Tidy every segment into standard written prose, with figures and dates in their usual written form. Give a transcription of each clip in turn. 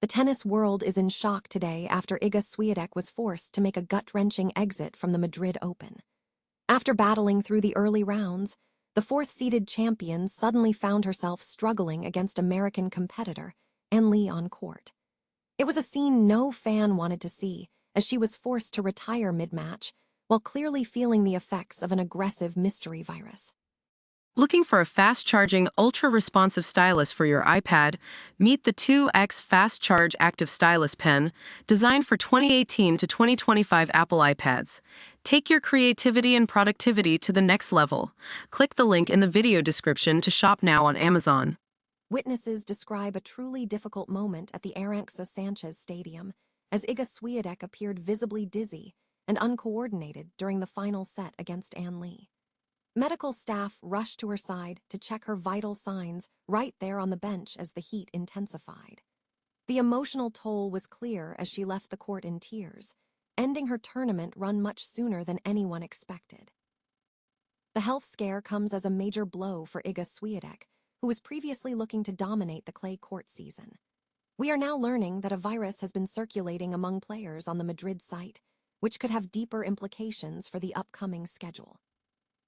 The tennis world is in shock today after Iga Swiatek was forced to make a gut-wrenching exit from the Madrid Open. After battling through the early rounds, the fourth-seeded champion suddenly found herself struggling against American competitor Ann Lee on court. It was a scene no fan wanted to see, as she was forced to retire mid-match while clearly feeling the effects of an aggressive mystery virus. Looking for a fast-charging, ultra-responsive stylus for your iPad? Meet the 2X Fast Charge Active Stylus Pen, designed for 2018 to 2025 Apple iPads. Take your creativity and productivity to the next level. Click the link in the video description to shop now on Amazon. Witnesses describe a truly difficult moment at the Aranxa Sanchez Stadium as Iga Swiatek appeared visibly dizzy and uncoordinated during the final set against Ann Lee. Medical staff rushed to her side to check her vital signs right there on the bench as the heat intensified. The emotional toll was clear as she left the court in tears, ending her tournament run much sooner than anyone expected. The health scare comes as a major blow for Iga Swiatek, who was previously looking to dominate the clay court season. We are now learning that a virus has been circulating among players on the Madrid site, which could have deeper implications for the upcoming schedule.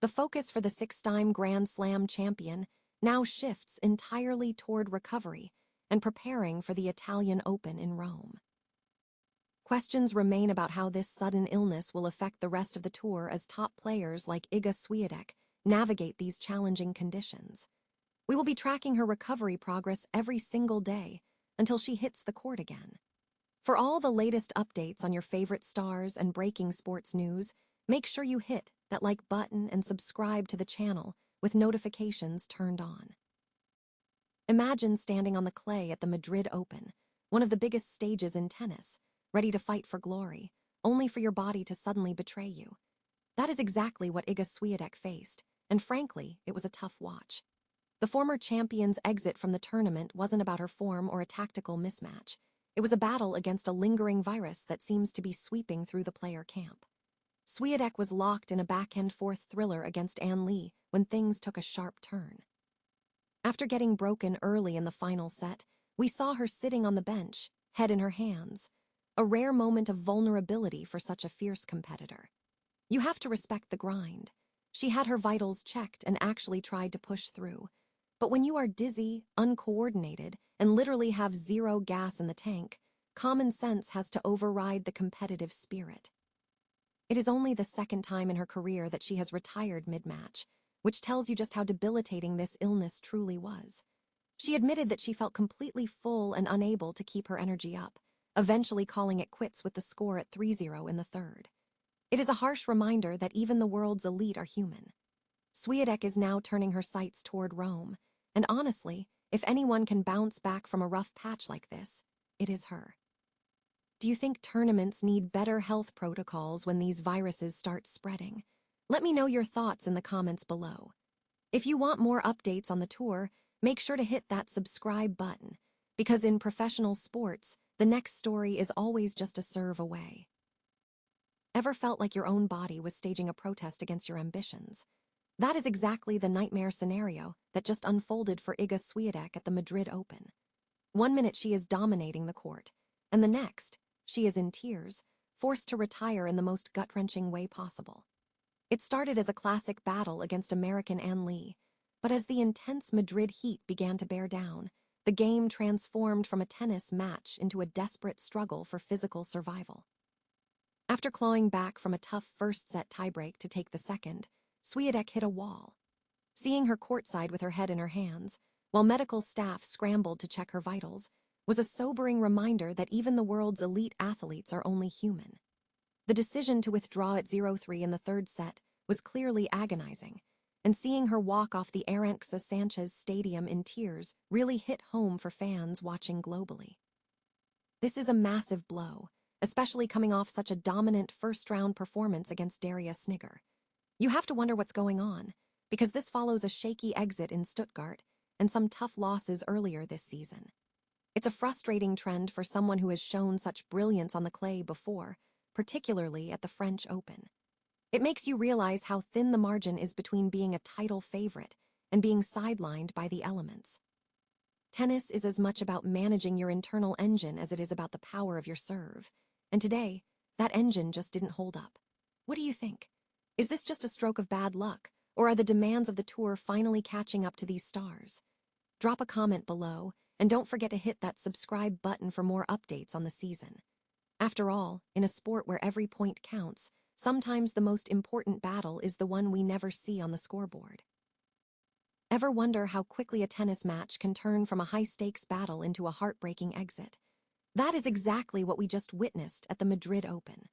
The focus for the six-time Grand Slam champion now shifts entirely toward recovery and preparing for the Italian Open in Rome. Questions remain about how this sudden illness will affect the rest of the tour as top players like Iga Swiatek navigate these challenging conditions. We will be tracking her recovery progress every single day until she hits the court again. For all the latest updates on your favorite stars and breaking sports news, make sure you hit that like button and subscribe to the channel with notifications turned on. Imagine standing on the clay at the Madrid Open, one of the biggest stages in tennis, ready to fight for glory, only for your body to suddenly betray you. That is exactly what Iga Swiatek faced, and frankly, it was a tough watch. The former champion's exit from the tournament wasn't about her form or a tactical mismatch. It was a battle against a lingering virus that seems to be sweeping through the player camp. Swiatek was locked in a back-and-forth thriller against Ann Lee when things took a sharp turn. After getting broken early in the final set, we saw her sitting on the bench, head in her hands, a rare moment of vulnerability for such a fierce competitor. You have to respect the grind. She had her vitals checked and actually tried to push through. But when you are dizzy, uncoordinated, and literally have zero gas in the tank, common sense has to override the competitive spirit. It is only the second time in her career that she has retired mid-match, which tells you just how debilitating this illness truly was. She admitted that she felt completely full and unable to keep her energy up, eventually calling it quits with the score at 3-0 in the third. It is a harsh reminder that even the world's elite are human. Swiatek is now turning her sights toward Rome, and honestly, if anyone can bounce back from a rough patch like this, it is her. Do you think tournaments need better health protocols when these viruses start spreading? Let me know your thoughts in the comments below. If you want more updates on the tour, make sure to hit that subscribe button, because in professional sports, the next story is always just a serve away. Ever felt like your own body was staging a protest against your ambitions? That is exactly the nightmare scenario that just unfolded for Iga Swiatek at the Madrid Open. 1 minute she is dominating the court, and the next, she is in tears, forced to retire in the most gut-wrenching way possible. It started as a classic battle against American Ann Lee, but as the intense Madrid heat began to bear down, the game transformed from a tennis match into a desperate struggle for physical survival. After clawing back from a tough first-set tiebreak to take the second, Swiatek hit a wall. Seeing her courtside with her head in her hands, while medical staff scrambled to check her vitals, was a sobering reminder that even the world's elite athletes are only human. The decision to withdraw at 0-3 in the third set was clearly agonizing, and seeing her walk off the Aranxa Sanchez Stadium in tears really hit home for fans watching globally. This is a massive blow, especially coming off such a dominant first-round performance against Daria Snigger. You have to wonder what's going on, because this follows a shaky exit in Stuttgart and some tough losses earlier this season. It's a frustrating trend for someone who has shown such brilliance on the clay before, particularly at the French Open. It makes you realize how thin the margin is between being a title favorite and being sidelined by the elements. Tennis is as much about managing your internal engine as it is about the power of your serve. And today, that engine just didn't hold up. What do you think? Is this just a stroke of bad luck, or are the demands of the tour finally catching up to these stars? Drop a comment below, and don't forget to hit that subscribe button for more updates on the season. After all, in a sport where every point counts, sometimes the most important battle is the one we never see on the scoreboard. Ever wonder how quickly a tennis match can turn from a high-stakes battle into a heartbreaking exit? That is exactly what we just witnessed at the Madrid Open.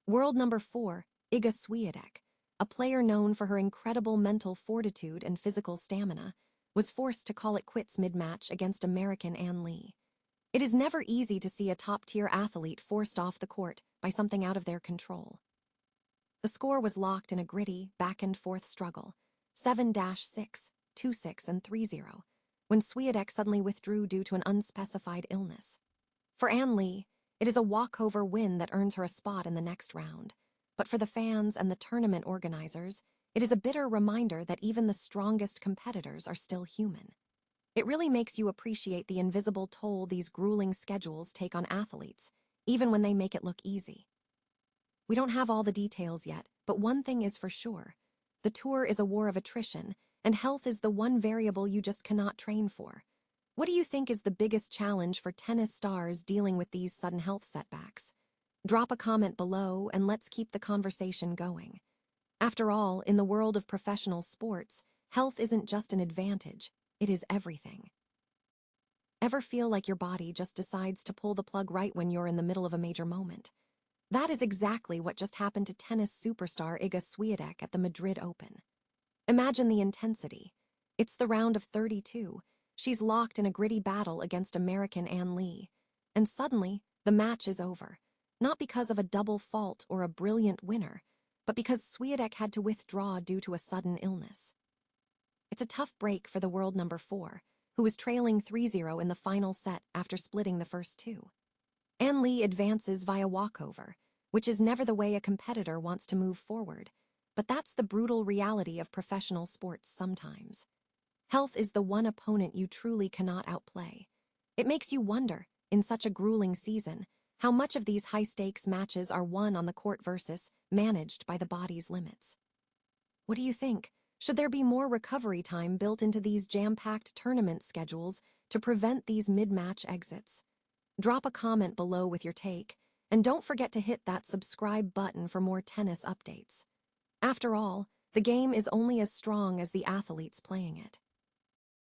World number 4, Iga Swiatek, a player known for her incredible mental fortitude and physical stamina, was forced to call it quits mid-match against American Ann Lee. It is never easy to see a top-tier athlete forced off the court by something out of their control. The score was locked in a gritty, back-and-forth struggle, 7-6, 2-6, and 3-0, when Swiatek suddenly withdrew due to an unspecified illness. For Ann Lee, it is a walkover win that earns her a spot in the next round, but for the fans and the tournament organizers, it is a bitter reminder that even the strongest competitors are still human. It really makes you appreciate the invisible toll these grueling schedules take on athletes, even when they make it look easy. We don't have all the details yet, but one thing is for sure. The tour is a war of attrition, and health is the one variable you just cannot train for. What do you think is the biggest challenge for tennis stars dealing with these sudden health setbacks? Drop a comment below and let's keep the conversation going. After all, in the world of professional sports, health isn't just an advantage, it is everything. Ever feel like your body just decides to pull the plug right when you're in the middle of a major moment? That is exactly what just happened to tennis superstar Iga Swiatek at the Madrid Open. Imagine the intensity. It's the round of 32. She's locked in a gritty battle against American Ann Lee. And suddenly, the match is over. Not because of a double fault or a brilliant winner, but because Swiatek had to withdraw due to a sudden illness. It's a tough break for the world number 4, who was trailing 3-0 in the final set after splitting the first two. Ann Lee advances via walkover, which is never the way a competitor wants to move forward, but that's the brutal reality of professional sports sometimes. Health is the one opponent you truly cannot outplay. It makes you wonder, in such a grueling season, how much of these high-stakes matches are won on the court versus managed by the body's limits. What do you think? Should there be more recovery time built into these jam-packed tournament schedules to prevent these mid-match exits? Drop a comment below with your take, and don't forget to hit that subscribe button for more tennis updates. After all, the game is only as strong as the athletes playing it.